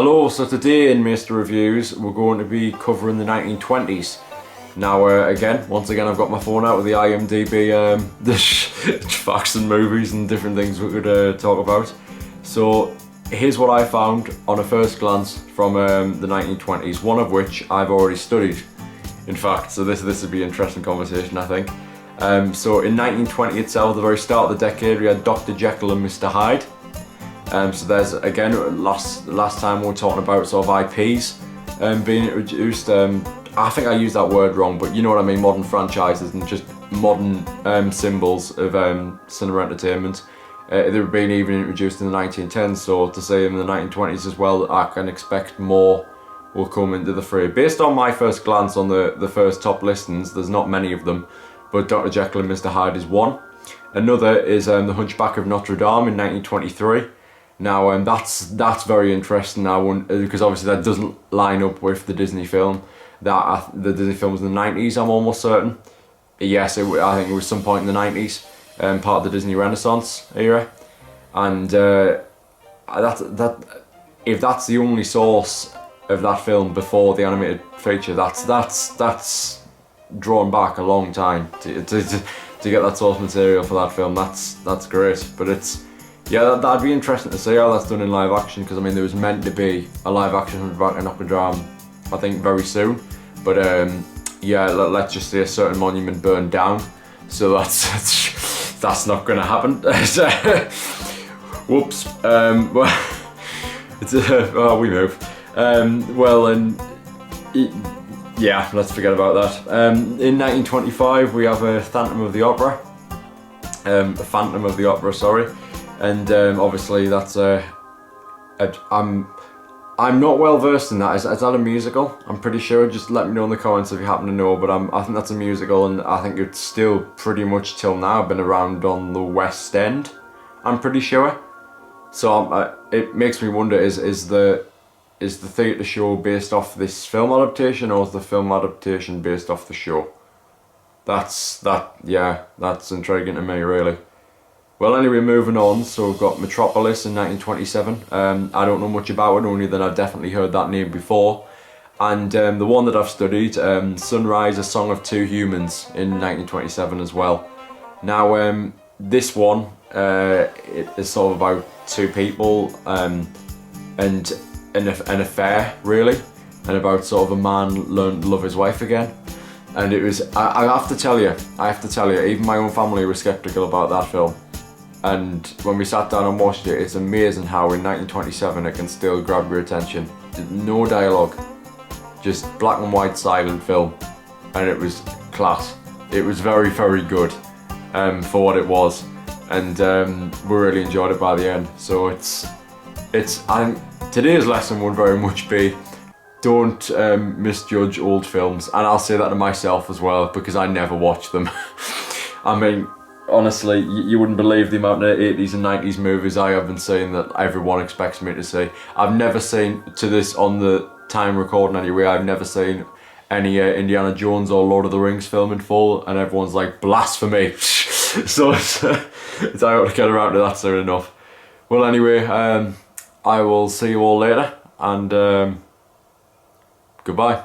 Hello, so today in Mayster Reviews we're going to be covering the 1920s. Now once again I've got my phone out with the IMDb, the facts and movies and different things we could talk about. So here's what I found on a first glance from the 1920s, one of which I've already studied. In fact, so this would be an interesting conversation, I think. So in 1920 itself, the very start of the decade, we had Dr. Jekyll and Mr. Hyde. So there's, again, last time we were talking about sort of IPs being introduced. I think I used that word wrong, but you know what I mean, modern franchises and just modern symbols of cinema entertainment. They were being even introduced in the 1910s, so to say in the 1920s as well, I can expect more will come into the fray. Based on my first glance on the first top listings, there's not many of them, but Dr. Jekyll and Mr. Hyde is one. Another is The Hunchback of Notre Dame in 1923. Now that's very interesting now, because obviously that doesn't line up with the Disney film. The Disney film was in the 90s, I'm almost certain. Yes, I think it was some point in the 90s, part of the Disney Renaissance era. And if that's the only source of that film before the animated feature, that's drawn back a long time to get that source material for that film. That's great, but yeah, that'd be interesting to see how that's done in live action, because I mean there was meant to be a live action Hunchback of Notre Dame, I think very soon, but yeah, let's just say a certain monument burned down, so that's not going to happen. Whoops. Well, it's we move. Yeah, let's forget about that. In 1925 we have a Phantom of the Opera, sorry. And obviously that's I'm not well versed in that. Is that a musical? I'm pretty sure. Just let me know in the comments if you happen to know. But I think that's a musical, and I think it's still pretty much till now been around on the West End. I'm pretty sure. So it makes me wonder: is the theatre show based off this film adaptation, or is the film adaptation based off the show? That's intriguing to me, really. Well, anyway, moving on, so we've got Metropolis in 1927. I don't know much about it, only that I've definitely heard that name before. And the one that I've studied, Sunrise, A Song of Two Humans in 1927 as well. Now, this one, it is sort of about two people and an affair, really, and about sort of a man learning to love his wife again. And it was, I have to tell you, even my own family were skeptical about that film. And when we sat down and watched it, it's amazing how in 1927 it can still grab your attention. No dialogue, just black and white silent film, and it was class. It was very, very good for what it was, and we really enjoyed it by the end. So I think today's lesson would very much be, don't misjudge old films, and I'll say that to myself as well, because I never watch them. I mean, honestly, you wouldn't believe the amount of 80s and 90s movies I have been seeing that everyone expects me to see. I've never seen, to this on the time recording anyway, I've never seen any Indiana Jones or Lord of the Rings film in full, and everyone's like, blasphemy. So it's I ought to get around to that soon enough. Well, anyway, I will see you all later, and goodbye.